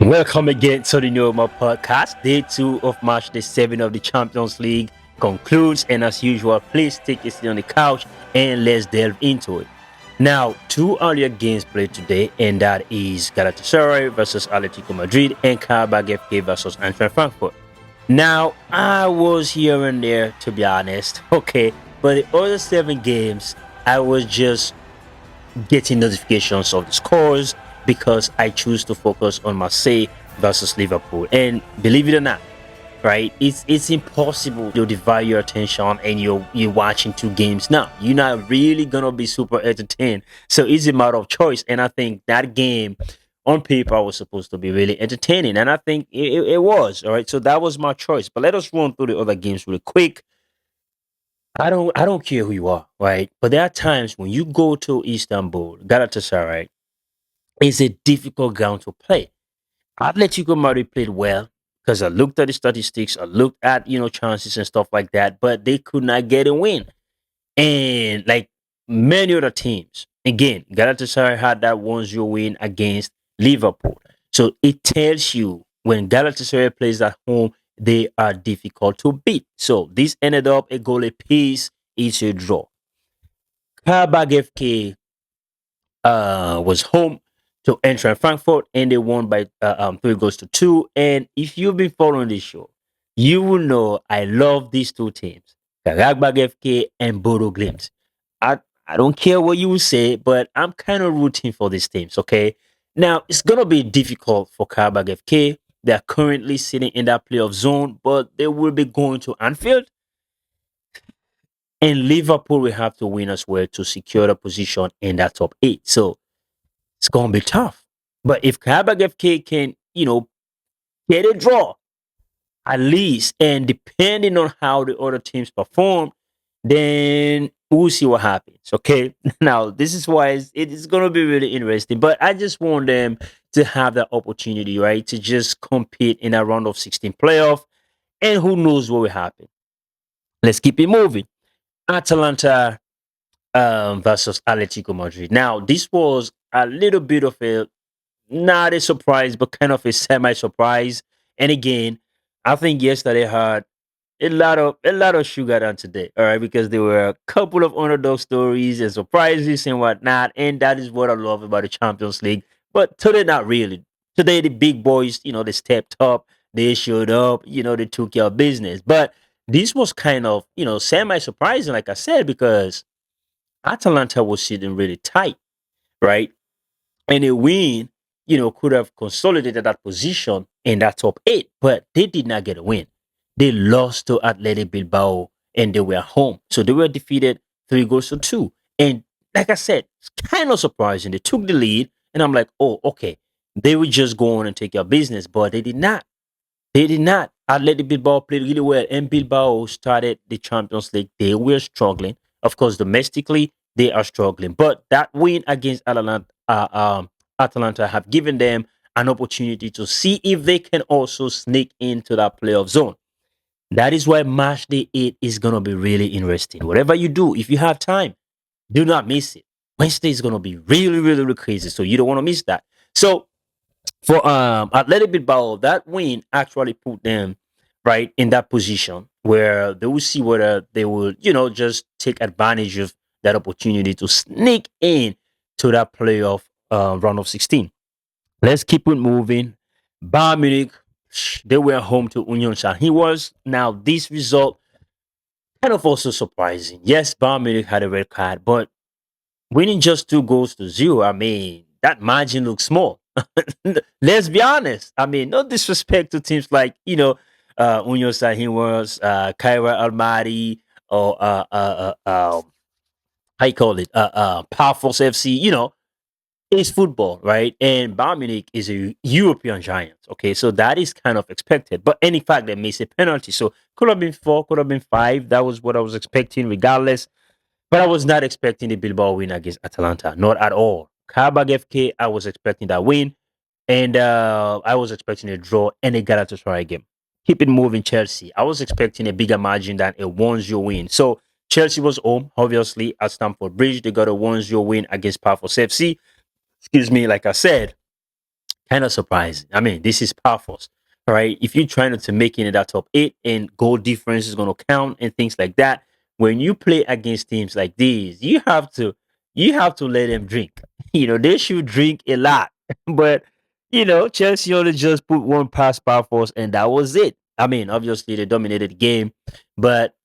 Welcome again to the New Normal Podcast. Day 2 of March the 7th of the Champions League concludes, and as usual, please take a seat on the couch and let's delve into it. Now, two earlier games played today, and that is Galatasaray versus Atletico Madrid and Karabag FK versus Eintracht Frankfurt. Now, I was here and there, to be honest, okay, but the other seven games, I was just getting notifications of the scores because I choose to focus on Marseille versus Liverpool. And believe it or not, right, it's impossible to divide your attention and you're watching two games now. You're not really gonna be super entertained. So it's a matter of choice. And I think that game on paper was supposed to be really entertaining. And I think it was. All right. So that was my choice. But let us run through the other games really quick. I don't care who you are, right? But there are times when you go to Istanbul, Galatasaray, it's a difficult ground to play. Atletico Madrid played well because I looked at the statistics, I looked at chances and stuff like that, but they could not get a win. And like many other teams, again, Galatasaray had that 1-0 win against Liverpool. So it tells you when Galatasaray plays at home, they are difficult to beat. So this ended up a goal apiece. It's a draw. Karabag FK was home to Eintracht Frankfurt, and they won by 3 goals to 2. And if you've been following this show, you will know I love these two teams, Karabag FK and Bodo Glimt. I don't care what you will say, but I'm kind of rooting for these teams. Okay, now it's gonna be difficult for Karabag FK. They are currently sitting in that playoff zone, but they will be going to Anfield, and Liverpool will have to win as well to secure the position in that top eight. So it's gonna be tough. But if Karabag FK can, get a draw at least, and depending on how the other teams perform, then we'll see what happens. Okay. Now this is why it's gonna be really interesting. But I just want them to have that opportunity, right? To just compete in a round of 16 playoff. And who knows what will happen. Let's keep it moving. Atalanta versus Atletico Madrid. Now, this was a little bit of a not a surprise, but kind of a semi-surprise. And again, I think yesterday had a lot of sugar on today. All right, because there were a couple of underdog stories and surprises and whatnot, and that is what I love about the Champions League. But today, not really. Today, the big boys, they stepped up, they showed up, they took care of business. But this was kind of, semi-surprising, like I said, because Atalanta was sitting really tight, right? And a win, could have consolidated that position in that top eight, but they did not get a win. They lost to Athletic Bilbao and they were home. So they were defeated 3 goals to 2. And like I said, it's kind of surprising. They took the lead, and I'm like, oh, okay. They would just go on and take your business, but they did not. They did not. Athletic Bilbao played really well, and Bilbao started the Champions League. They were struggling. Of course, domestically, they are struggling. But that win against Atalanta have given them an opportunity to see if they can also sneak into that playoff zone. That is why match day 8 is going to be really interesting. Whatever you do, if you have time, do not miss it. Wednesday is going to be really, really, really crazy. So you don't want to miss that. So for Athletic Bilbao, that win actually put them right in that position where they will see whether they will, just take advantage of that opportunity to sneak in to that playoff round of 16. Let's keep it moving. Bayern Munich, they were home to Union He was now this result kind of also surprising. Yes, Bayern Munich had a red card, but winning just 2 goals to 0, I mean, that margin looks small. Let's be honest. I mean, no disrespect to teams like, Union Sahin was, Kaira Almaty, or how you call it, Powerful FC, it's football, right? And Bayern Munich is a European giant. Okay, so that is kind of expected. But any fact, they missed a penalty. So could have been 4, could have been 5. That was what I was expecting, regardless. But I was not expecting the Bilbao win against Atalanta, not at all. Karabag FK, I was expecting that win, and I was expecting a draw and a Galatasaray game. Keep it moving, Chelsea. I was expecting a bigger margin than a 1-0 win. So Chelsea was home, obviously, at Stamford Bridge. They got a 1-0 win against Powerful FC. Excuse me, like I said. Kind of surprising. I mean, this is powerful. All right. If you're trying to make it in that top eight and goal difference is going to count and things like that, when you play against teams like these, you have to let them drink. They should drink a lot. But Chelsea only just put one past power force and that was it. I mean, obviously they dominated the game, but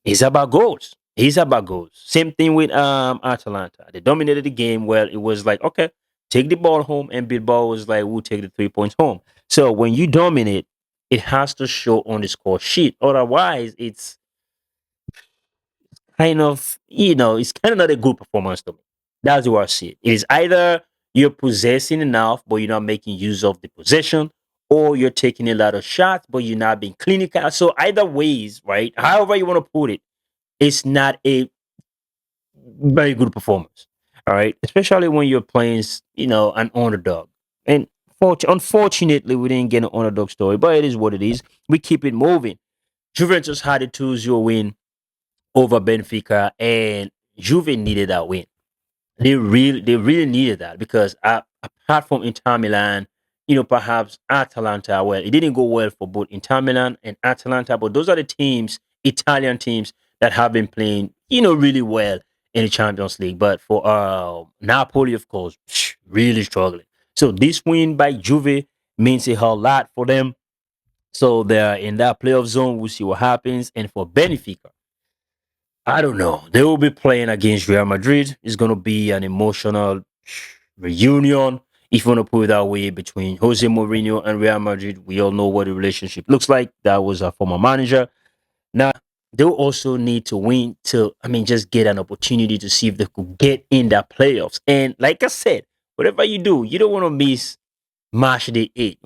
it's about goals. It's about goals. Same thing with Atalanta. They dominated the game. Well, it was like, okay, take the ball home, and Bilbao was like, we'll take the 3 points home. So when you dominate, it has to show on the score sheet. Otherwise, it's it's kind of not a good performance to me. That's the way I see it. It is either you're possessing enough, but you're not making use of the possession, or you're taking a lot of shots, but you're not being clinical. So either ways, right? However you want to put it, it's not a very good performance. All right, especially when you're playing, an underdog. And unfortunately, we didn't get an underdog story, but it is what it is. We keep it moving. Juventus had a 2-0 win over Benfica, and Juve needed that win. They really needed that because apart from Inter Milan, perhaps Atalanta. Well, it didn't go well for both Inter Milan and Atalanta, but those are the teams, Italian teams that have been playing, really well in the Champions League. But for Napoli, of course, really struggling. So this win by Juve means a whole lot for them. So they're in that playoff zone. We'll see what happens. And for Benfica, I don't know. They will be playing against Real Madrid. It's going to be an emotional reunion, if you want to put it that way, between Jose Mourinho and Real Madrid. We all know what the relationship looks like. That was a former manager. Now, they'll also need to win to, just get an opportunity to see if they could get in that playoffs. And like I said, whatever you do, you don't want to miss match day 8.